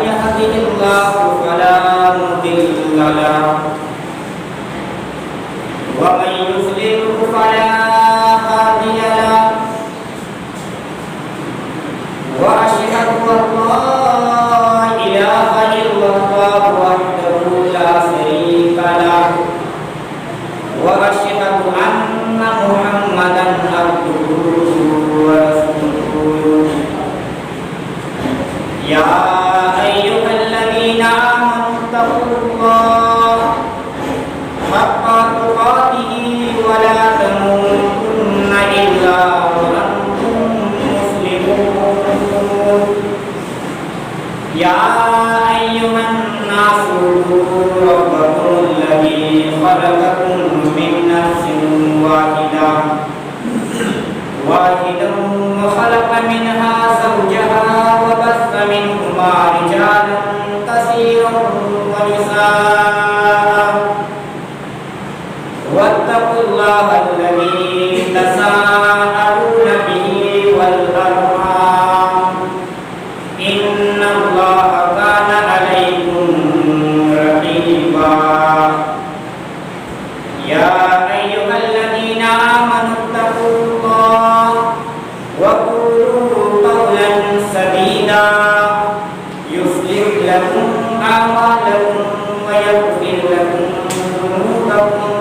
يهده الله فلا مضل له ومن يضلل فلا هادي له وأشهد أن لا إله إلا الله وحده لا شريك له وأشهد أن محمدا عبده ورسوله يا أيها الذين آمنوا اتقوا الله حق تقاته ولا تموتن إلا وأنتم مسلمون يا أيها الناس اعبدوا ربكم الذي خلقكم من نفس واحدة وخلق منها زوجها وبث منهما رجالا كثيرا ونساء واتقوا الله الذي تساءلون به والأرحام إن الله كان عليكم رقيبا يا أيها الذين آمنوا اتقوا الله وقولوا قولا سديدا يصلح لكم أعمالكم ويغفر لكم ذنوبكم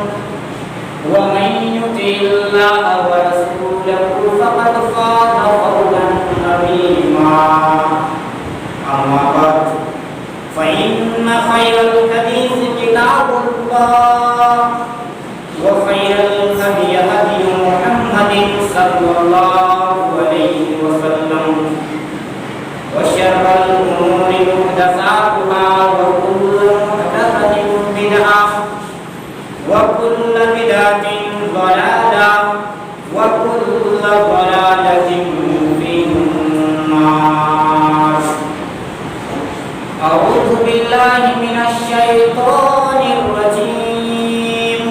ومن يطع الله ورسوله فقد فاز فوزا عظيما أما بعد فإن خير الحديث كتاب الله وخير الهدي هدي محمد صلى الله عليه وسلم وشر الأمور محدثاتها وكل محدثة بدعة وكل بدعة ضلالة وكل ضلالة في النار. أعوذ بالله من الشيطان الرجيم.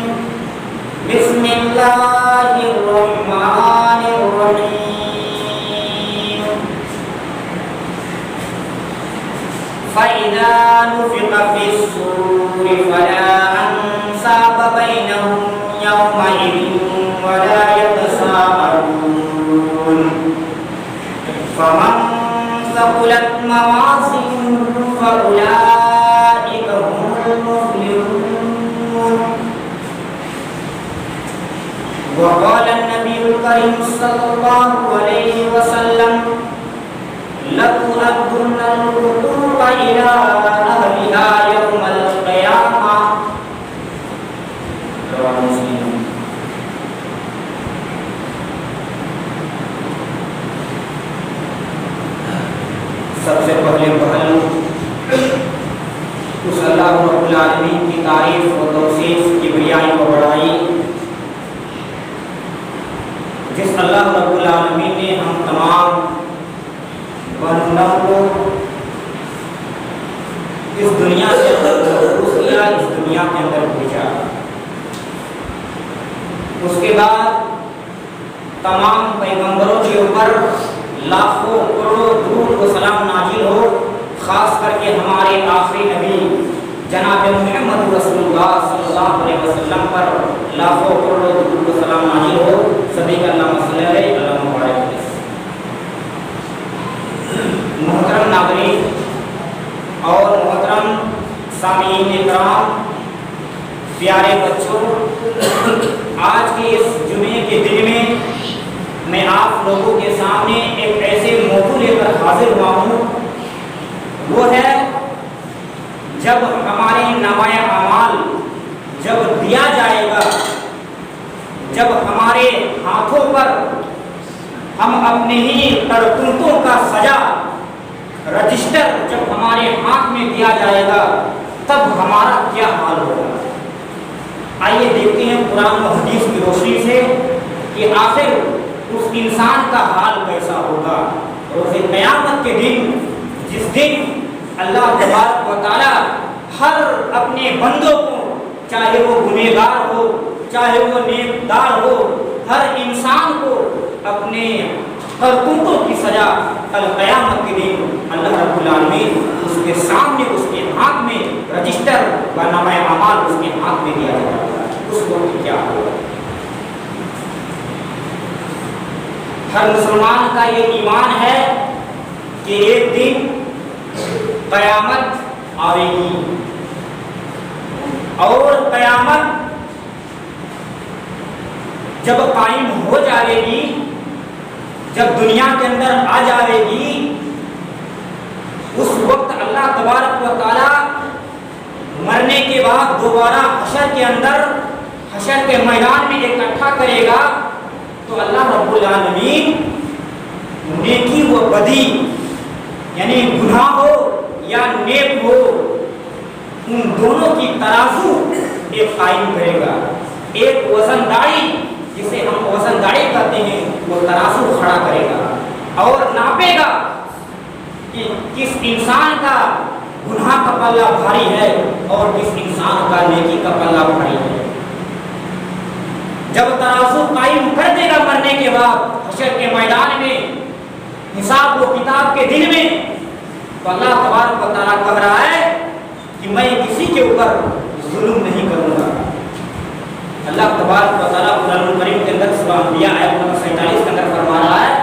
بسم الله الرحمن الرحيم. فإذا نفخ في الصور فلا أنساب بينهم يومئذ ولا يتساءلون فمن ثقلت موازينه فأولئك هم المفلحون. وقال النبي الكريم صلى الله عليه وسلم لتؤدن الحقوق إلى أهلها يوم القيامة. رواه مسلم. سب سے پہلے پہلو اس اللہ رب العالمین کی تعریف و توصیف کبریائی و بڑائی جس اللہ رب العالمین نے ہم تمام بندوں کو اس دنیا سے محفوظ کیا، اس دنیا کے اندر بھیجا. اس کے بعد تمام پیغمبروں کے اوپر لاکھوں کروڑوں درود و سلام نازل ہو، خاص کر کے ہمارے آخری نبی جناب محمد رسول اللہ صلی اللہ علیہ وسلم پر لاکھوں کروڑوں درود و سلام نازل ہو. سبھی کا اللہم صلی علیہ وسلم مبارک. محترم ناظرین اور محترم سامعین کرام، پیارے بچوں، آج کے اس جمعے کے دن میں آپ لوگوں کے سامنے ایک ایسے موضوع لے کر حاضر ہوا ہوں. وہ ہے جب ہمارے نامۂ اعمال جب دیا جائے گا، جب ہمارے ہاتھوں پر ہم اپنے ہی کرتوتوں کا سجا رجسٹر جب ہمارے ہاتھ میں دیا جائے گا تب ہمارا کیا حال ہوگا. آئیے دیکھتے ہیں قرآن و حدیث کی روشنی سے کہ آخر اس انسان کا حال کیسا ہوگا روز قیامت کے دن، جس دن اللہ تبارک و تعالی ہر اپنے بندوں کو، چاہے وہ گنہگار ہو چاہے وہ نیکدار ہو، ہر انسان کو اپنے کرتوتوں کی سزا کل قیامت کے دن اللہ رب العالمین اس کے سامنے اس کے ہاتھ میں رجسٹر و نامہ اعمال اس کے ہاتھ میں دیا جائے گا. اس وقت کیا ہوگا؟ ہر مسلمان کا یہ ایمان ہے کہ ایک دن قیامت آئے گی اور قیامت جب قائم ہو جائے گی، جب دنیا کے اندر آ جائے گی، اس وقت اللہ تبارک و تعالی مرنے کے بعد دوبارہ حشر کے اندر، حشر کے میدان میں اکٹھا کرے گا. تو اللہ رب العالمین نیکی و بدی یعنی گناہ ہو یا نیک ہو ان دونوں کی ترازو ایک قائم کرے گا. ایک وزنداری جسے ہم وزنداری کہتے ہیں وہ ترازو کھڑا کرے گا اور ناپے گا کہ کس انسان کا گناہ کا پلہ بھاری ہے اور کس انسان کا نیکی کا پلہ بھاری ہے. جب ترازو قائم کر دے گا مرنے کے بعد حشر کے میدان میں، حساب و کتاب کے دن میں، تو اللہ تبارک و تعالیٰ کہہ رہا ہے کہ میں کسی کے اوپر ظلم نہیں کروں گا. اللہ تبارک و تعالیٰ قرآن کریم کے اندر سورہ انبیاء آیت نمبر 47 کے اندر فرما رہا ہے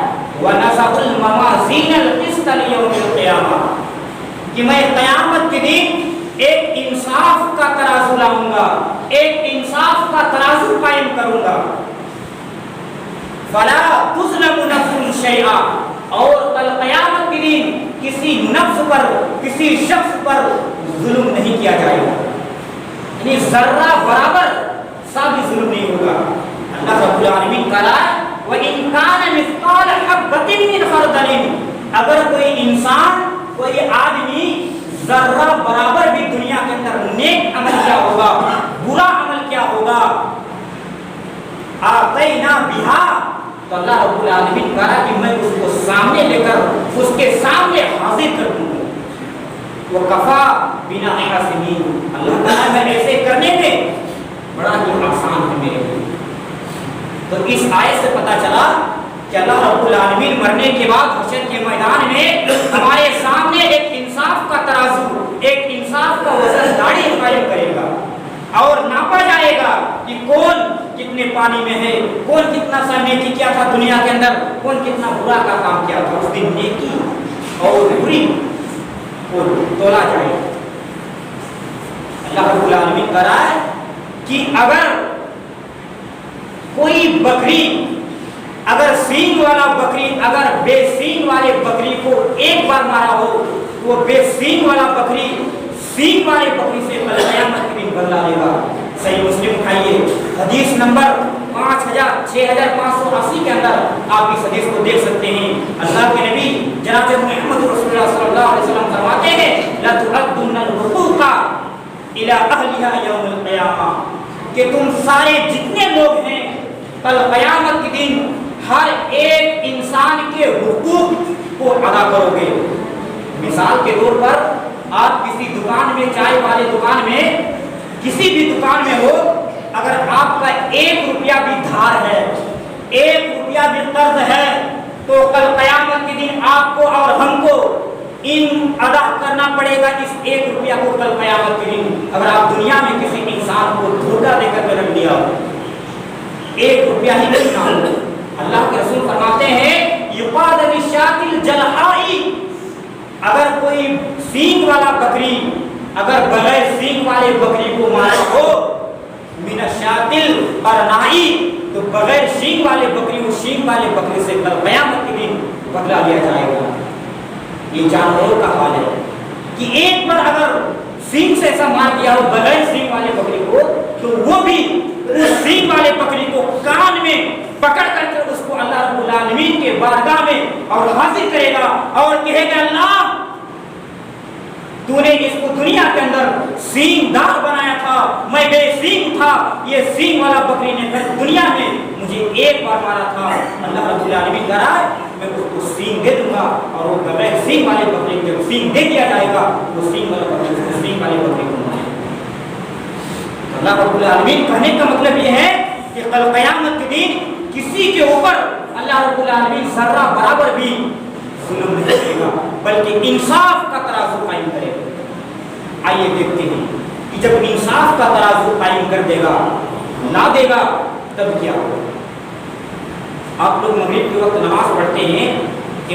وَنَضَعُ الْمَوَازِينَ الْقِسْطَ لِيَوْمِ الْقِيَامَةِ کہ میں قیامت کے دن ایک انصاف کا ترازو لاؤں گا، ایک انصاف کا ترازو قائم کروں گا. فَلَا تُظْلَمُ نَفْسٌ شَيْئًا اور کل قیامت کے دن کسی نفس پر، کسی شخص پر ظلم نہیں کیا جائے گا، یعنی ذرہ برابر سا بھی ظلم نہیں ہوگا. اللہ رب العالمین کہہ رہا ہے وَإِن كَانَ مِثْقَالَ حَبَّةٍ مِّنْ خَرْدَلٍ اگر کوئی انسان، کوئی آدمی ذرہ برابر بھی دنیا کے اندر نیک عمل کیا ہوگا، برا عمل کیا ہوگا، آتینا بہا تو اللہ رب العالمین کہا کہ میں اس کو سامنے لے کر اس کے سامنے حاضر کر دوں گا. وَكَفَى بِنَا حَاسِبِينَ اللہ تعالیٰ میں ایسے کرنے میں بڑا ہی آسان ہے میرے لیے. تو اس آیت سے پتہ چلا کہ اللہ رب العالمین مرنے کے بعد حشر کے میدان میں ہمارے سامنے ایک انصاف کا ترازو، ایک انصاف کا وزن داڑھی قائم کرے گا اور ناپا جائے گا کہ کون کتنے پانی میں ہے، کون کتنا سا نیکی کیا تھا دنیا کے اندر، کون کتنا برا کا کام کیا تھا. اس دن نیکی اور بری کو تولا جائے گا. اللہ رب العالمین کہہ رہا ہے کہ اگر کوئی بکری، اگر سینگ والا بکری اگر بے سینگ والے بکری کو ایک بار مارا ہو، وہ بے سینگ والا بکری سینگ والے بکری سے قیامت کے دن بدلہ لے گا. صحیح مسلم اٹھائیے حدیث نمبر 6580 کے اندر آپ اس حدیث کو دیکھ سکتے ہیں. اللہ کے نبی جناب محمد رسول اللہ صلی اللہ علیہ وسلم فرماتے ہیں لَتُؤَدُّنَّ الْحُقُوقَ إِلَىٰ أَهْلِهَا يَوْمَ الْقِيَامَةِ کہ تم سارے جتنے لوگ ہیں کل قیامت کے دن ہر ایک انسان کے حقوق کو ادا کرو گے. مثال کے طور پر آپ کسی دکان میں، چائے والے دکان میں، کسی بھی دکان میں ہو، اگر آپ کا 1 روپیہ بھی دھار ہے، 1 روپیہ بھی قرض ہے، تو کل قیامت کے دن آپ کو اور ہم کو ان ادا کرنا پڑے گا اس 1 روپیہ کو کل قیامت کے دن. اگر آپ دنیا میں کسی انسان کو دھوکہ دے کر رکھ دیا ہو، 1 روپیہ ہی نہیں نہ، اللہ کے رسول فرماتے ہیں یقاد بالشاة الجلحاء اگر کوئی سینگ والا بکری اگر بغیر سینگ والے بکری کو مارا ہو، من الشاة القرناء تو بغیر سینگ والے بکری کو سینگ والے بکری سے کل قیامت کے دن بدلہ لیا جائے گا. یہ جانوروں کا حال ہے کہ ایک بار اگر سینگ سے ایسا مار دیا ہو بغیر سینگ والے بکری کو، تو وہ بھی اس سینگ والے بکری کو کان میں پکڑ کر کے اس کو اللہ رب العالمین کے بارگاہ میں اور حاضر کرے گا اور کہے گا اللہ تو نے اس کو دنیا کے اندر سینگ دار بنایا تھا، میں بے سینگ تھا، یہ سینگ والا بکری نے دنیا میں مجھے 1 بار مارا تھا. اللہ رب العالمین کہہ رہا ہے میں اس کو سینگ دے دوں گا اور وہ بغیر سینگ والے بکری کو سینگ دے دیا جائے گا، وہ سینگ والا بکری سینگ والے بکری کو مارے. اللہ رب العالمین کہنے کا مطلب یہ ہے کہ کل قیامت کے دن کسی کے اوپر اللہ رب العالمین ذرہ برابر بھی ظلم نہیں کرے گا بلکہ انصاف کا ترازو قائم کرے گا۔ آئیے دیکھتے ہیں کہ جب انصاف کا ترازو قائم کر دے گا نہ دے گا تب کیا ہوگا۔ آپ لوگ مغرب کے وقت نماز پڑھتے ہیں،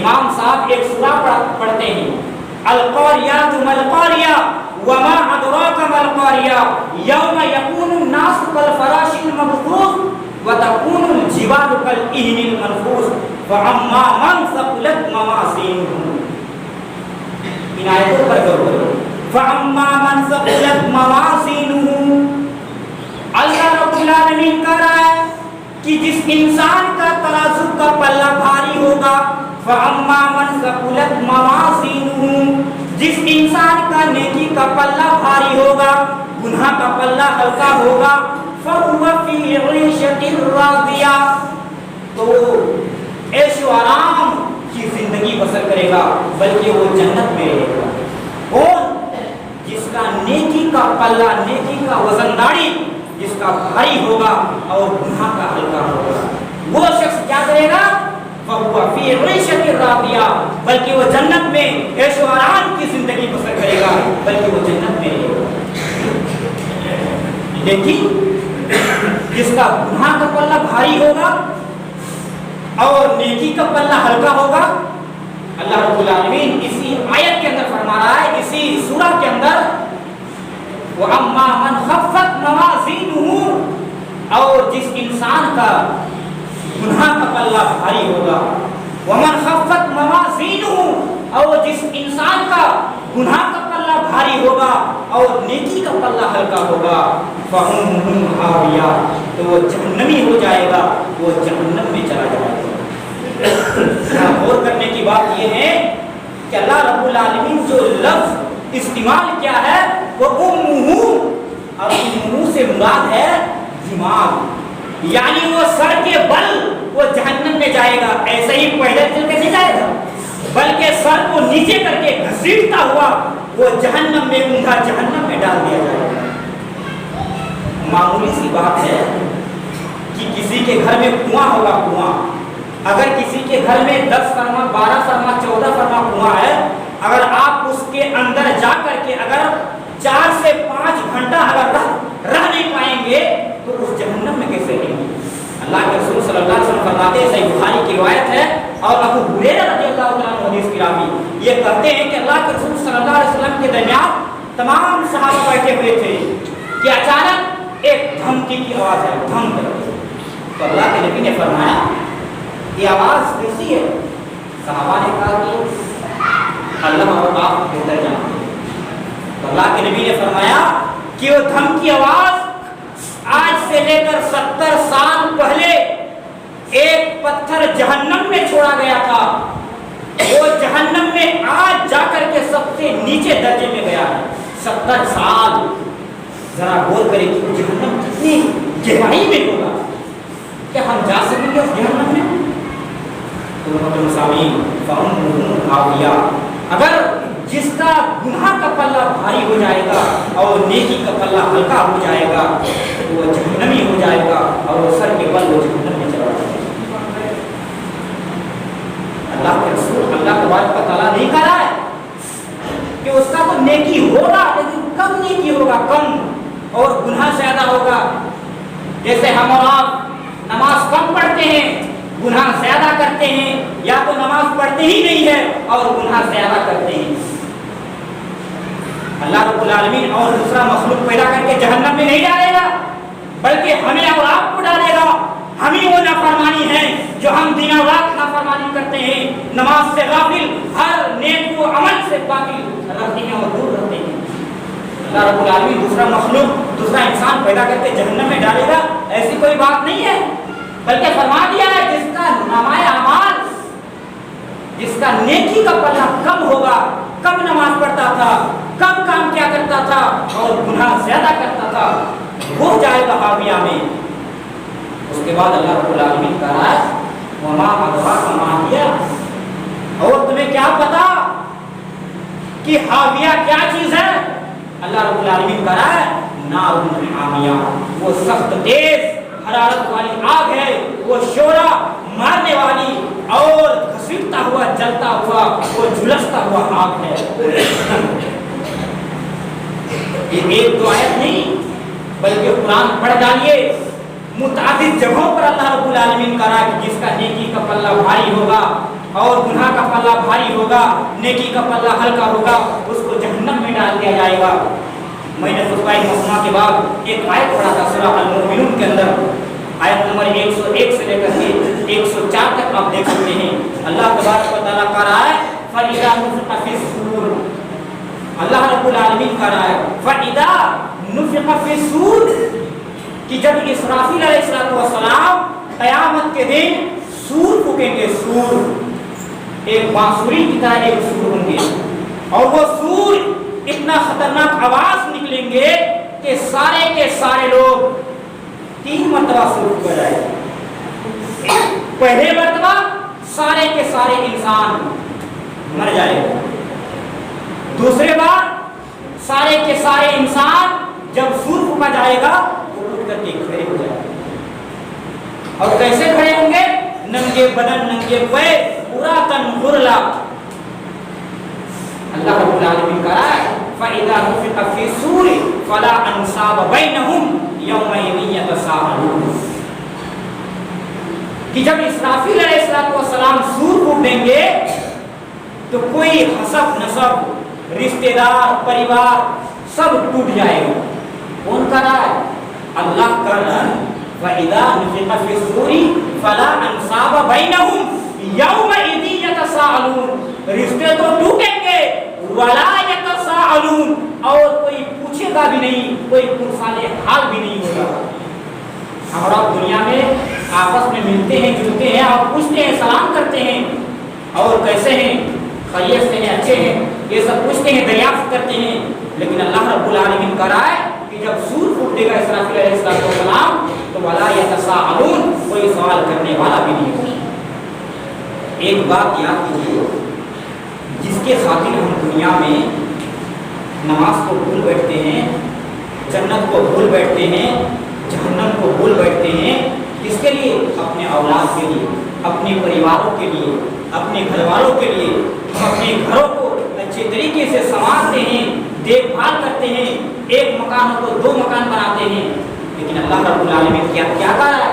امام صاحب ایک سورہ پڑھتے ہیں، القاریات ما القاریہ وما ادراک ما القاریہ یوم یکون الناس کالفراش المبثوث وتکون الجبال کالعہن المنفوش فاما من ثقلت موازینہ۔ ان آیتوں پر غور کرو۔ فاما من ثقلت موازینہ، اللہ رب العالمین کہہ رہا ہے کہ جس انسان کا ترازو کا پلہ بھاری ہوگا، فَأَمَّا مَنْ ثَقُلَتْ مَوَازِينُهُ، جس انسان کا نیکی کا پلہ بھاری ہوگا، گناہ کا پلہ ہلکا ہوگا، فَهُوَ فِي عِيشَةٍ رَاضِيَةٍ، تو عیش و آرام کی زندگی بسر کرے گا بلکہ وہ جنت میں رہے گا۔ اور جس کا نیکی کا پلہ، نیکی کا وزنداری جس کا بھاری ہوگا اور گناہ کا ہلکا ہوگا، وہ شخص کیا کرے گا؟ فَهُوَ فِي عِيشَةٍ رَاضِيَةٍ، بلکہ وہ جنت میں عیش و آرام کی زندگی بسر کرے گا بلکہ وہ جنت میں رہے گا۔ لیکن جس کا گناہ کا پلہ بھاری ہوگا اور نیکی کا پلہ ہلکا ہوگا، اللہ رب العالمین اسی آیت کے اندر فرما رہا ہے، اسی سورہ کے اندر، وَأَمَّا مَنْ خَفَّتْ مَوَازِينُهُ، اور جس انسان کا گناہ کا پلہ بھاری ہوگا، وَمَنْ خَفَّتْ مَوَازِينُهُ، اور جس انسان کا گناہ کا پلہ بھاری ہوگا اور نیکی کا پلہ ہلکا ہوگا، فَأُمُّهُ هَاوِيَةٌ، تو وہ جہنمی ہو جائے گا، وہ جہنم میں چلا جائے گا۔ غور کرنے کی بات یہ ہے کہ اللہ رب العالمین جو لفظ استعمال کیا ہے وہ امہ، اور امہ سے مراد ہے دماغ، یعنی وہ سر کے بل وہ جہنم میں جائے گا، ایسے ہی پیدل چل کے نہیں جائے گا بلکہ سر کو نیچے کر کے گھسیٹتا ہوا وہ جہنم میں، اونٹا جہنم میں ڈال دیا جائے گا۔ معمولی سی بات ہے کہ کسی کے گھر میں کنواں ہوگا، کنواں اگر کسی کے گھر میں 10 فرما 12 فرما 14 فرما کنواں ہے، اگر آپ اس کے اندر جا کر کے اگر 4 سے 5 گھنٹہ اگر رہ نہیں پائیں گے تو اس جہنم میں کیسے رہیں گے؟ اللہ کے رسول صلی اللہ علیہ وسلم فرماتے ہیں، صحیح بخاری کی روایت ہے اور ابو ہریرہ رضی اللہ عنہ حدیث کی راوی، یہ کہتے ہیں کہ اللہ کے رسول صلی اللہ علیہ وسلم کے درمیان تمام صحابہ بیٹھے ہوئے تھے کہ اچانک ایک دھمکی کی آواز ہے، دھم کر، تو اللہ کے نبی نے فرمایا یہ آواز کیسی ہے؟ صحابہ نے کہا کہ اللہ اور آپ بہتر جانتے ہیں۔ تو اللہ کے نبی نے فرمایا کہ وہ دھم کی آواز آج سے لے کر 70 سال پہلے ایک پتھر جہنم میں چھوڑا گیا تھا، وہ جہنم میں آج جا کر کے سب سے نیچے درجے میں گیا ہے۔ 70 سال، ذرا غور کریں کہ جہنم کتنی گہرائی میں ہوگا، کیا ہم جا سکیں گے اس جہنم میں؟ اگر جس کا گناہ کا پلہ بھاری ہو جائے گا اور نیکی کا پلہ ہلکا ہو جائے گا تو وہ جہنمی ہو جائے گا اور وہ سر کے بل وہ جہنم میں چلا جائے گا۔ اللہ کے رسول اللہ تبارک و تعالیٰ نہیں کہہ رہا ہے کہ اس کا تو نیکی ہوگا لیکن کم نیکی ہوگا، کم، اور گناہ زیادہ ہوگا۔ جیسے ہم اور آپ نماز کم پڑھتے ہیں، گناہ زیادہ کرتے ہیں، یا تو نماز پڑھتے ہی نہیں ہے اور گناہ زیادہ کرتے ہیں۔ اللہ رب العالمین اور دوسرا مخلوق پیدا کر کے جہنم میں نہیں ڈالے گا بلکہ ہمیں اور آپ کو ڈالے گا۔ ہم ہی وہ نافرمانی ہیں جو ہم دن اور رات نافرمانی کرتے ہیں، نماز سے غافل، ہر نیک و عمل سے باطل رہتے ہیں اور دور رہتے ہیں۔ اللہ رب العالمین دوسرا مخلوق، دوسرا انسان پیدا کر کے جہنم میں ڈالے گا، ایسی کوئی بات نہیں ہے، بلکہ فرما دیا ہے جس کا نامۂ اعمال، جس کا نیکی کا پلہ کم ہوگا، کم نماز پڑھتا تھا، کم کام کیا کرتا تھا اور گناہ زیادہ کرتا تھا، وہ جائے گا حاویہ میں۔ اس کے بعد اللہ رب العالمین کہہ رہا ہے وما ادراک ما ہی، اور تمہیں کیا پتا کہ حاویہ کیا چیز ہے؟ اللہ رب العالمین کہہ رہا ہے نار حامیہ، وہ سخت تیز حرارت والی آگ ہے، وہ شعلہ مارنے والی اور گھسیٹتا ہوا جلتا ہوا وہ جھلستا ہوا آگ ہے. یہ ایک دو آیت نہیں بلکہ قرآن پڑھ ڈالیے, متعدد جگہوں پر اللہ رب العالمین کا رہا کہ جس کا نیکی کا پلہ بھاری ہوگا اور گناہ کا پلہ بھاری ہوگا, نیکی کا پلہ ہلکا ہوگا, اس کو جہنم میں ڈال دیا جائے گا. میں نے خطبہ مسموعہ کے بعد ایک آیت پڑھا تھا سورہ المؤمنون کے اندر, آیت نمبر 101 سے لے کر کے 104 تک آپ دیکھ سکتے ہیں. اللہ تبارک و تعالیٰ کا رہا ہے فَإِذَا نُفِخَ فِي الصُّورِ, اللہ رب العالمین کا رہا ہے فَإِذَا نُفِخَ فِي الصُّورِ, کہ جب اسرافیل علیہ السلام قیامت کے دن سور پھونکیں گے, سور ایک بانسری کی طرح ایک سور ہوں گے, اور وہ سور اتنا خطرناک آواز نکلیں گے کہ سارے کے سارے لوگ 3 مرتبہ سور پھونکا جائے گا. پہلے مرتبہ سارے کے سارے انسان مر جائے گا, دوسرے بار سارے کے سارے انسان جب سور پھونکا جائے گا کر کے کھڑے ہو جائے, اور کیسے کھڑے ہوں گے؟ ننگے بدن, ننگے پیر, پورا تن غرلا. اللہ رب العالمین کا رہا ہے فَإِذَا نُفِخَ فِي الصُّورِ فَلَا أَنْسَابَ بَيْنَهُمْ يَوْمَئِذٍ يَتَسَاءَلُونَ, کہ جب اسرافیل علیہ السلام سور پھونک دیں گے تو کوئی حسب نسب, رشتہ دار, پریوار سب ٹوٹ جائے گا. کون کا رہا ہے؟ اللہ کا رہا ہے وَإِذَا نُفِخَ فِي الصُّورِ فَلَا أَنْسَابَ بَيْنَهُمْ يَوْمَئِذٍ يَتَسَاءَلُونَ, رشتے تو ٹوٹیں گے وَلَا يَتَسَاءَلُونَ, اور کوئی پوچھے گا بھی نہیں, کوئی پرسان حال بھی نہیں ہوگا. ہم اور آپ دنیا میں آپس میں ملتے ہیں, جلتے ہیں, اور پوچھتے ہیں, سلام کرتے ہیں, اور کیسے ہیں, خیریت سے ہیں, اچھے ہیں, یہ سب پوچھتے ہیں, دریافت کرتے ہیں. لیکن اللہ رب العالمین کا رہا ہے کہ جب سور پھونک دے گا اسرافیل علیہ السلام تو وَلَا يَتَسَاءَلُونَ, کوئی سوال کرنے والا بھی نہیں ہوگا. ایک بات یاد کیجیے, جس کے خاطر ہم دنیا میں نماز کو بھول بیٹھتے ہیں, جنت کو بھول بیٹھتے ہیں, جہنم کو بھول بیٹھتے ہیں, کس کے لیے؟ اپنے اولاد کے لیے, اپنے پریواروں کے لیے, اپنے گھر والوں کے لیے. ہم اپنے گھروں کو اچھے طریقے سے سنوارتے ہیں, دیکھ بھال کرتے ہیں, ایک مکان کو 2 مکان بناتے ہیں. لیکن اللہ رب العالمین کیا کہہ رہا ہے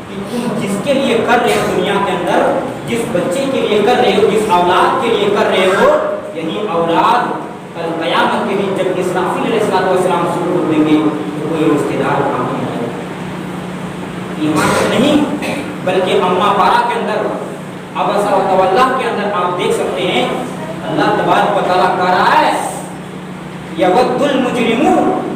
کہ تم جس کے لیے کر رہے ہو دنیا کے اندر, جس بچے کے لیے کر رہے ہو, جس اولاد کے لیے کر رہے ہو, یہی اولاد کل قیامت کے دن جب اسرافیل علیہ السلام سور پھونک دیں گے تو کوئی رشتہ دار کام نہیں آئے گا. ایمان سے نہیں بلکہ اما پارا کے اندر, ابسا و تولا کے اندر آپ دیکھ سکتے ہیں اللہ تبارک و تعالیٰ کہہ رہا ہے یود المجرم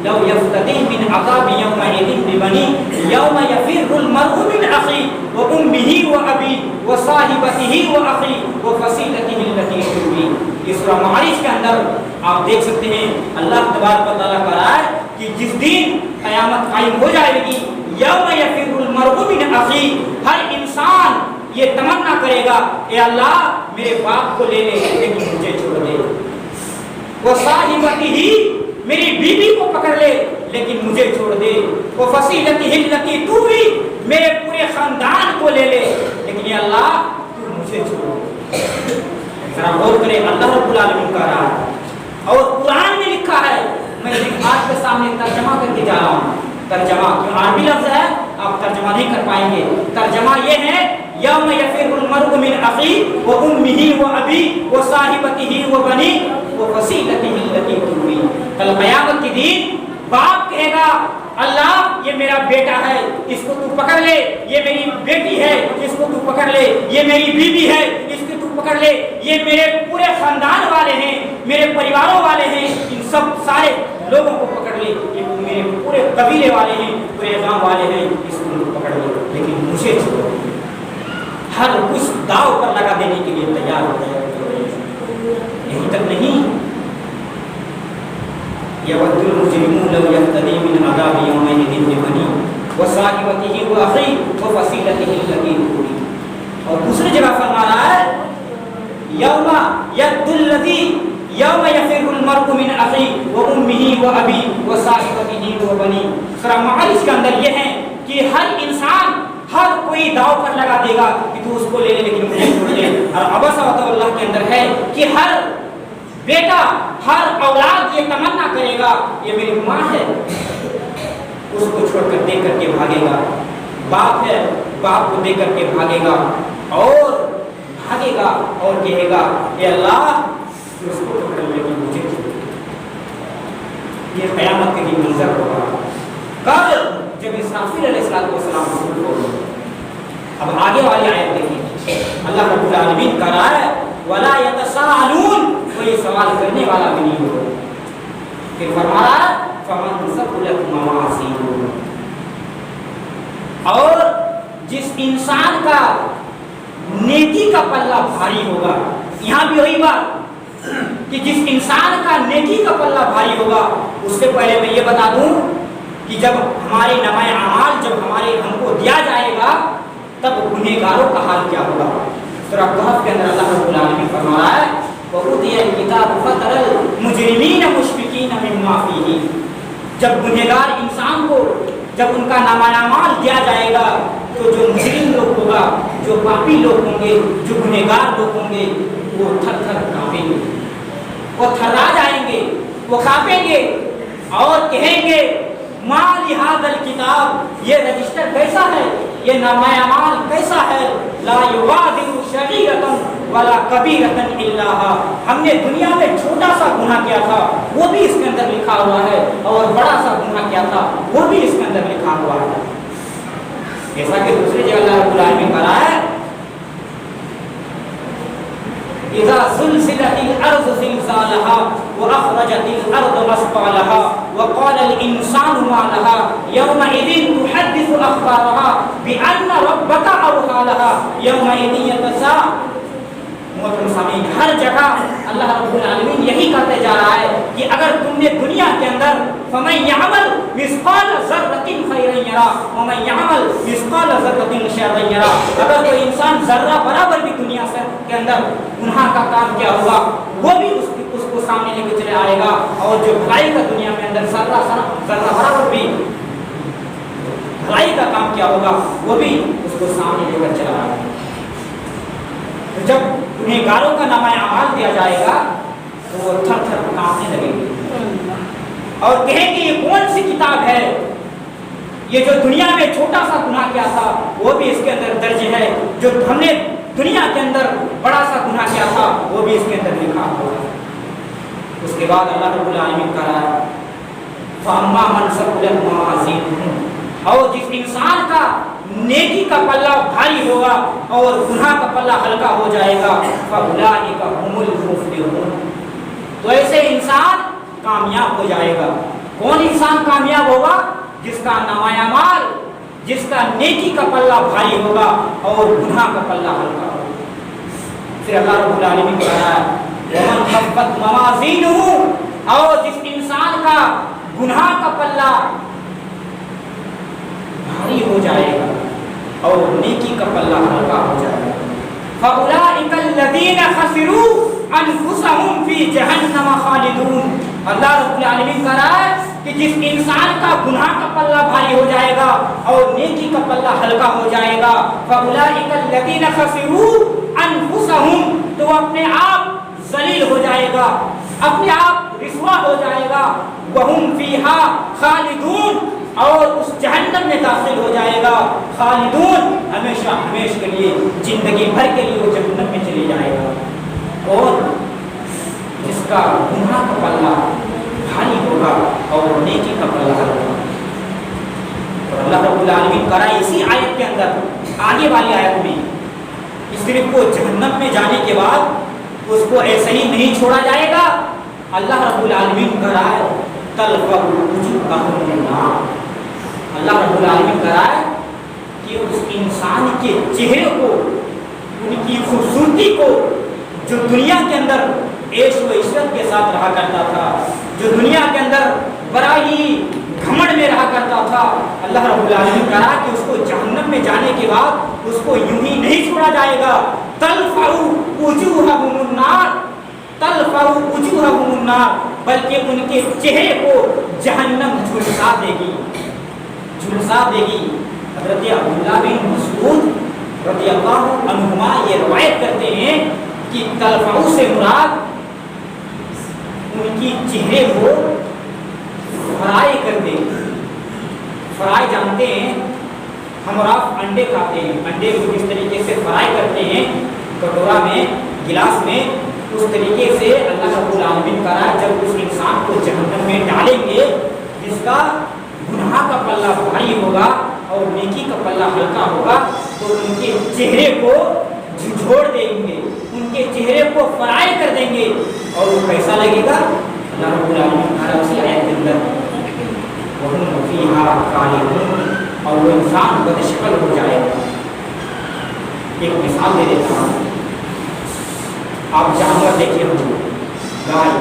لو یفتدی من عذاب یومئذ ببنیہ یوم یفر المرء من اخیہ وامہ وابیہ وصاحبتہ واخیہ وفصیلتہ التی تؤویہ. اس سورہ معارج کے اندر آپ دیکھ سکتے ہیں اللہ تبارک و تعالیٰ کہہ رہا ہے کہ جس دن قیامت قائم ہو جائے گی, یوم یفر المرء من اخیہ, ہر انسان یہ تمنا کرے گا اے اللہ میرے باپ کو لے لے لیکن مجھے چھوڑ دے, وہ صاحبتہ, میری بیوی کو پکڑ لے لیکن مجھے چھوڑ دے, وہ فصیلتہ التی تؤوی, میرے پورے خاندان کو لے لے لیکن اے اللہ تو مجھے چھوڑ دے. ذرا غور کریں, اللہ رب العالمین کا رہا ہے اور قرآن میں لکھا ہے. میں آپ کے سامنے ترجمہ کر کے جا رہا ہوں. ترجمہ کیوں عربی لفظ ہے, آپ ترجمہ نہیں کر پائیں گے. ترجمہ یہ ہے یوم یفر المرء من اخیہ وامہ وابیہ وصاحبتہ وبنیہ وفصیلتہ التی تؤویہ. کل قیامت کے دن باپ کہے گا اللہ یہ میرا بیٹا ہے, اس کو تو پکڑ لے, یہ میری بیٹی ہے, اس کو تو پکڑ لے, یہ میری بیوی ہے, اس کو تو پکڑ لے, یہ میرے پورے خاندان والے ہیں, میرے پریواروں والے ہیں, ان سب سارے لوگوں کو پکڑ لے, یہ میرے پورے قبیلے والے ہیں, پورے گاؤں والے ہیں, اس کو پکڑ لے لیکن مجھے چھوڑو. ہر کچھ داؤ پر لگا دینے کے لیے تیار ہوتا ہے. یہیں تک نہیں, یود المجرم لو یفتدی من عذاب یومئذ ببنیہ وصاحبتہ واخیہ وفصیلتہ التی تؤویہ. اور دوسری جگہ فرما رہا ہے یوم ید الذی یوم یفر المرء من اخیہ وامہ وابیہ وصاحبتہ وبنیہ. سورہ معارج کے اندر یہ ہے کہ ہر انسان ہر کوئی داؤ پر لگا دے گا کہ تو اس کو لے لے لیکن مجھے چھوڑ دے. اور ابس اللہ کے اندر ہے کہ ہر بیٹا ہر اولاد یہ تمنا کرے گا یہ میری ماں ہے, اس کو چھوڑ کر دے کر کے بھاگے گا. باپ ہے باپ کو دے کر کے بھاگے گا اور بھاگے گا اور کہے گا اے اللہ اس کو پکڑ لے گی مجھے. یہ قیامت کے دن منظر ہوگا کب جب اسرافیل علیہ السلام کو. اب آگے والی آیت دیکھیں, اللہ رب العالمین کہہ رہا ہے ولا يتساءلون, کوئی سوال کرنے والا بھی نہیں ہوگا. پھر فرما رہا ہے فمن ثقلت موازینہ, اور جس انسان کا نیکی کا پلہ بھاری ہوگا. یہاں بھی وہی بات کہ جس انسان کا نیکی کا پلہ بھاری ہوگا. اس سے پہلے میں یہ بتا دوں کہ جب ہمارے نمائے اعمال جب ہم کو دیا جائے گا تب گنہگاروں کا حال کیا ہوگا. سورہ کہف کے اندر اللہ رب العالمین فرما رہا ہے وَأُوتِيَ الْكِتَابَ فَتَرَى الْمُجْرِمِينَ مُشْفِقِينَ مِمَّا فِيهِ, جب گنہگار انسان کو جب ان کا نامہ اعمال دیا جائے گا تو جو مجرم لوگ ہوگا, جو پاپی لوگ ہوں گے, جو گنہگار لوگ ہوں گے, وہ تھر تھر کانپیں گے, وہ تھرا جائیں گے, وہ کانپیں گے اور کہیں گے ما لِهَذَا الْكِتَابِ, یہ رجسٹر کیسا ہے, یہ نامہ اعمال کیسا ہے, لا یغادر صغیرۃ ولا کبیرۃ الا احصاها, ہم نے دنیا میں چھوٹا سا گناہ کیا تھا وہ بھی اس کے اندر لکھا ہوا ہے اور بڑا سا گناہ کیا تھا وہ بھی اس کے اندر لکھا ہوا ہے. جیسا کہ دوسری جگہ اللہ رب العالمین کہہ رہا ہے اذا زلزلت الارض زلزالها واخرجت الارض اثقالها وقال الانسان ما لها يومئذ تحدث اخبارها بان ربك اوحى لها يومئذ يتساءل. محترم سامعین, ہر جگہ اللہ رب العالمین یہی کہتے جا رہا ہے کہ اگر تم نے دنیا کے اندر فمن يعمل مثقال ذرۃ خیرا یرا ومن يعمل مثقال ذرۃ شرا یرا, اگر کوئی انسان ذرہ برابر بھی دنیا کے اندر گناہ کا کام کیا ہوگا وہ بھی اس کو سامنے لے کے چلے آئے گا, اور جو بھلائی کا دنیا میں اندر ذرہ برابر بھی بھلائی کا کام کیا ہوگا وہ بھی اس کو سامنے لے کر چلا آئے گا. جب گنہگاروں کا نامہ اعمال دیا جائے گا تو وہ تھر تھر کانپنے لگیں گے اور کہیں گے یہ کون سی کتاب ہے, یہ جو دنیا میں چھوٹا سا گناہ کیا تھا وہ بھی اس کے اندر درج ہے, جو ہم نے دنیا کے اندر بڑا سا گناہ کیا تھا وہ بھی اس کے اندر لکھا ہوا ہے. اس کے بعد اللہ رب العالمین کہہ رہا ہے فَأَمَّا مَنْ ثَقُلَتْ مَوَازِينُهُ, اور جس انسان کا نیکی کا پلہ بھاری ہوگا اور گناہ کا پلہ ہلکا ہو جائے گا فَأُولَٰئِكَ هُمُ الْمُفْلِحُونَ, تو ایسے انسان کامیاب ہو جائے گا. کون انسان کامیاب ہوگا؟ جس کا نامہ اعمال جس کا نیکی کا پلہ بھاری ہوگا اور گناہ کا پلہ ہلکا ہوگا. پھر اللہ رب العالمین کہہ رہا ہے وَمَنْ خَفَّتْ مَوَازِينُهُ, اور جس انسان کا گناہ کا پلہ بھاری ہو جائے گا اور نیکی کا پلہ ہلکا ہو جائے گا فَأُولَٰئِكَ الَّذِينَ خَسِرُوا أَنفُسَهُمْ فِي جَهَنَّمَ خَالِدُونَ. اللہ رب العالمین کہہ رہا ہے کہ جس انسان کا گناہ کا پلہ بھاری ہو جائے گا اور نیکی کا پلہ ہلکا ہو جائے گا فَأُولَٰئِكَ الَّذِينَ خَسِرُوا أَنفُسَهُمْ, تو اپنے آپ ذلیل ہو جائے گا, اپنے آپ رسوا ہو جائے گا, وَهُمْ فِيهَا خَالِدُونَ, اور اس جہنم میں داخل ہو جائے گا, خالدون, ہمیشہ ہمیشہ کے لیے زندگی بھر کے لیے وہ جہنم میں چلے جائے گا. اور جس کا گناہ کا پلہ بھاری ہوگا اور نیکی کا پلہ ہلکا. اور اللہ رب العالمین کرا اسی آیت کے اندر آگے والی آیت میں کہ صرف وہ جہنم میں جانے کے بعد اس کو ایسے ہی نہیں چھوڑا جائے گا. اللہ رب العالمین کہہ رہا ہے تلفظ وجوہہم النار, اللہ رب العالمین کہہ رہا ہے کہ اس انسان کے چہرے کو, ان کی خوبصورتی کو, جو دنیا کے اندر عیش و عشرت کے ساتھ رہا کرتا تھا, جو دنیا کے اندر بڑا ہی گھمنڈ میں رہا کرتا تھا, اللہ رب العالمین کہہ رہا کہ اس کو جہنم میں جانے کے بعد اس کو یوں ہی نہیں چھوڑا جائے گا. تلفظ وجوہہم النار, تلفظ وجوہہم النار, بلکہ ان کے چہرے کو جہنم جھلسا دے گی, جھلسا دے گی. حضرت عبداللہ بن مسعود رضی اللہ عنہما یہ روایت کرتے ہیں کہ تلفعو سے مراد ان کی چہرے کو فرائی کر دے. فرائی جانتے ہیں ہم اور آپ انڈے کھاتے ہیں, انڈے کو جس طریقے سے فرائی کرتے ہیں کٹورا میں گلاس میں, اس طریقے سے اللہ رب العالمین کا رہا جب اس انسان کو جہنم میں ڈالیں گے جس کا گناہ کا پلہ بھاری ہوگا اور نیکی کا پلہ ہلکا ہوگا تو ان کے چہرے کو جھنجھوڑ دیں گے, ان کے چہرے کو فرائی کر دیں گے اور وہ کیسا لگے گا. اللہ رب العالمین کا اسی آیت کے اندر وَهُمْ فِيهَا خَالِدُونَ اور وہ انسان بدشکل ہو جائے گا. ایک مثال دے دیتا ہوں, آپ جانور دیکھے ہوں گائے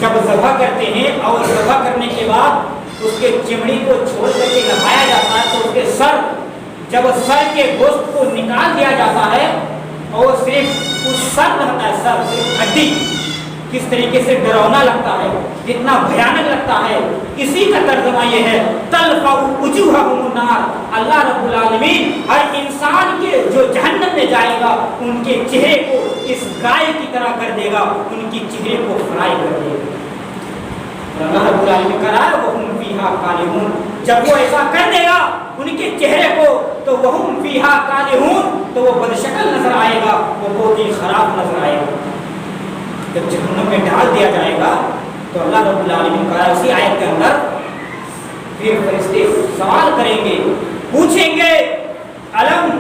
جب ذبح کرتے ہیں اور ذبح کرنے کے بعد اس کے چمڑی کو چھوڑ کر کے لگایا جاتا ہے تو اس کے سر, جب سر کے گوشت کو نکال دیا جاتا ہے اور صرف اس سر رہتا ہے, سر صرف ہڈی, کس طریقے سے ڈراؤنا لگتا ہے, کتنا بھیانک لگتا ہے. اسی کا ترجمہ یہ ہے تلفعو وجوہہم النار. اللہ رب العالمین ہر انسان کے جو جہنم میں جائے گا ان کے چہرے کو اس گائے کی طرح کر دے گا, ان کی چہرے کو فرائی کر دے گا. اللہ رب العالمین کہہ رہا ہے وَهُمْ فِيهَا خَالِدُونَ, جب وہ ایسا کر دے گا ان کے چہرے کو تو وَهُمْ فِيهَا خَالِدُونَ تو وہ بدشکل نظر آئے گا, وہ بہت ہی خراب نظر آئے گا. جب جہنم میں ڈال دیا جائے گا تو اللہ رب العالمین کا اسی آیت کے اندر پھر فرشتے سوال کریں گے, پوچھیں گے علم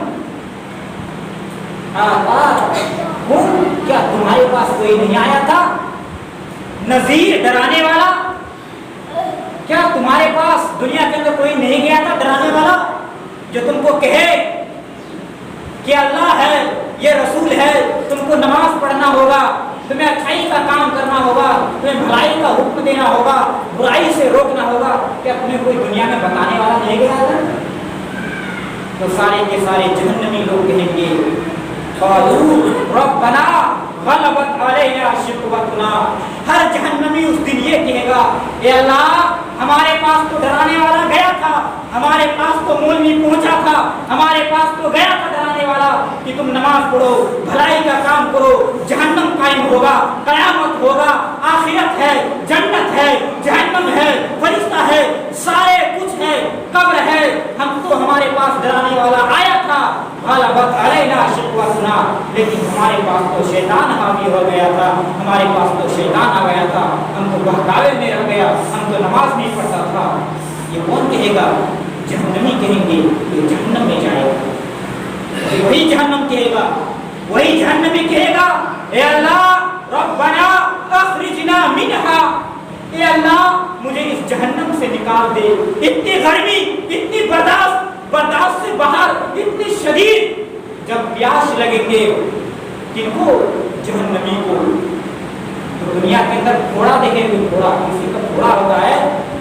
کیا تمہارے پاس کوئی نہیں آیا تھا نذیر ڈرانے والا, کیا تمہارے پاس دنیا کے اندر کوئی نہیں گیا تھا ڈرانے والا جو تم کو کہے کہ اللہ ہے, یہ رسول ہے, تم کو نماز پڑھنا ہوگا, تمہیں اچھائی کا کام کرنا ہوگا, تمہیں بھلائی کا حکم دینا ہوگا, برائی سے روکنا ہوگا, کیا تمہیں کوئی دنیا میں بتانے والا نہیں گیا تھا؟ تو سارے کے سارے جہنمی لوگ کہیں گے قالوا ربنا غلبت علینا شقوتنا. ہر جہنمی اس دن یہ کہے گا اے اللہ ہمارے پاس تو ڈرانے والا گیا تھا, ہمارے پاس تو مولوی پہنچا تھا, ہمارے پاس تو گیا تھا ڈرانے والا کہ تم نماز پڑھو, بھلائی کا کام کرو, جہنم قائم ہوگا, قیامت ہوگا, آخرت ہے, جنت ہے, جہنم ہے, فرشتہ ہے, سارے کچھ ہے, قبر ہے, ہم تو ہمارے پاس ڈرانے والا آیا تھا غلبت علینا شقوتنا, لیکن ہمارے پاس تو شیطان حاوی ہو گیا تھا, ہمارے پاس تو شیطان آ گیا تھا, ہم تو بہکاوے میں رہ گیا, ہم تو نماز نہیں پڑھتا تھا. یہ کون کہے گا؟ جہنمی کہیں گے, یہ جہنم میں جائے گا. وہی جہنم کہے گا, وہی جہنمی کہے گا اے اللہ ربنا اخرجنا منہا, اے اللہ مجھے اس جہنم سے نکال دے. اتنی گرمی, اتنی برداشت سے باہر, اتنی شدید. جب پیاس لگیں گے کن کو؟ جہنمی کو. تو دنیا کے اندر گھوڑا دیکھیں گے, گھوڑا کسی کا گھوڑا ہوتا ہے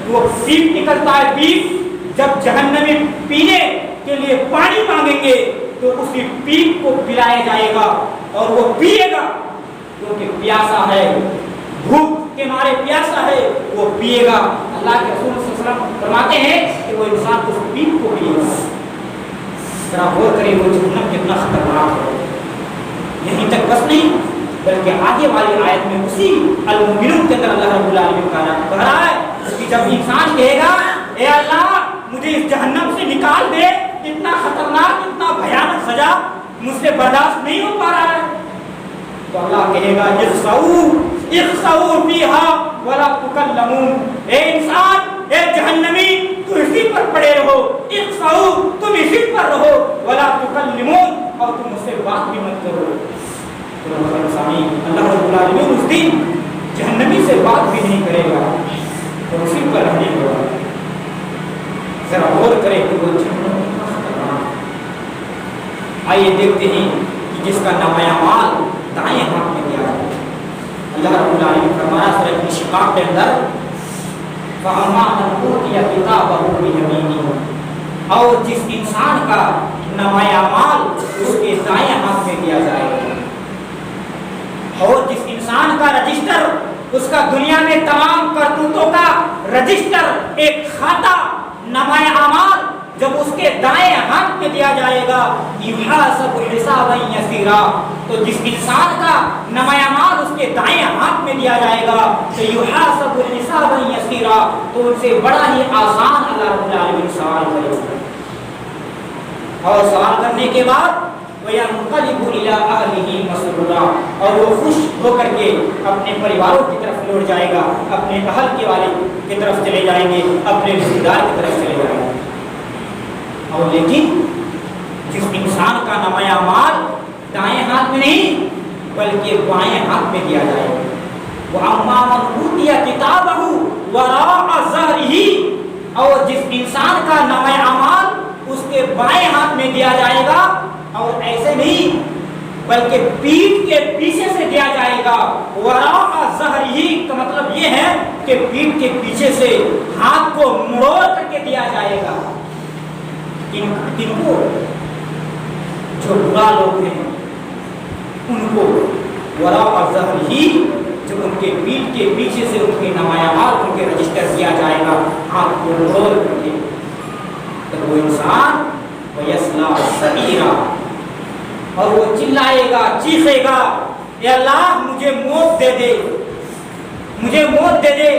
تو وہ پیپ نکلتا ہے, پیپ. جب جہنمی پینے کے لیے پانی مانگیں گے تو اسی پیپ کو پلایا جائے گا اور وہ پیے گا کیونکہ پیاسا ہے, بھوک کے مارے پیاسا ہے, وہ پیے گا. اللہ کے رسول صلی اللہ علیہ وسلم فرماتے ہیں کہ وہ انسان اس پیپ کو پیے گا. ذرا غور کریں وہ جہنم کتنا خطرناک ہے. یہیں تک بس نہیں بلکہ آگے والی آیت میں اسی المؤمنون کے اندر اللہ رب العالمین کا نام کہہ رہا ہے کہ جب انسان کہے گا اے اللہ مجھے اس جہنم سے نکال دے, اتنا خطرناک, اتنا بھیانک سزا مجھ سے برداشت نہیں ہو پا رہا ہے, تو اللہ کہے گا اخسؤوا فیہا ولا تکلمون. اے انسان, اے جہنمی, تو اسی پر پڑے رہو, اخسؤوا تم اسی پر رہو, ولا تکلمون اور تم مجھ سے بات بھی مت کرو. اللہ رب العالمین اس دن جہنمی سے بات بھی نہیں کرے گا اور اسی پر رہنے ہوگا. ذرا غور کرے کہ وہ جہنم کتنا خطرناک. آئیے دیکھتے ہیں کہ جس کا نامہ اعمال دائیں ہاتھ میں دیا ہے. اللہ رب العالمین فرمایا سورہ انشقاق کے اندر فَأَمَّا مَنْ أُوتِيَ كِتَابَهُ بِيَمِينِهِ, اور جس انسان کا نامہ اعمال اس کے دائیں ہاتھ میں دیا جائے گا, اور جس انسان کا رجسٹر, اس کا دنیا میں تمام کرتوتوں کا رجسٹر, ایک کھاتا نامہ اعمال جب اس کے دائیں ہاتھ میں دیا جائے گا یحاسب حسابا یسیرا، تو جس انسان کا نامہ اعمال اس کے دائیں ہاتھ میں دیا جائے گا تو یحاسب حسابا یسیرا، تو ان سے بڑا ہی آسان اللہ رب العالمین سوال کرے گا، اور سوال کرنے کے بعد وَيَنْقَلِبُ إِلَىٰ أَهْلِهِ مَسْرُورًا، اور وہ خوش ہو کر کے اپنے پریواروں کی طرف لوٹ جائے گا، اپنے اہل کے والے کی طرف چلے جائیں گے، اپنے رشتہ دار کی طرف چلے جائیں گے۔ اور لیکن جس انسان کا نامہ اعمال دائیں ہاتھ میں نہیں بلکہ بائیں ہاتھ میں دیا جائے گا، وَأَمَّا مَنْ أُوتِيَ كِتَابَهُ وَرَاءَ ظَهْرِهِ، اور جس انسان کا نامہ اعمال اس کے بائیں ہاتھ میں دیا جائے گا، اور ایسے نہیں بلکہ پیٹھ کے پیچھے سے دیا جائے گا، وراء ظہرہ کا مطلب یہ ہے کہ پیٹھ کے پیچھے سے ہاتھ کو مڑوڑ کر کے دیا جائے گا۔ کن کو؟ جو برا لوگ ہیں ان کو وراء ظہرہ، جو ان کے پیٹھ کے پیچھے سے ان کے نامہ اعمال ان کے رجسٹر کیا جائے گا ہاتھ کو مڑوڑ کر کے، تو وہ انسان وَيَصْلَىٰ سَعِيرًا، اور وہ چلائے گا چیخے گا، اے اللہ مجھے موت دے دے، مجھے موت دے دے۔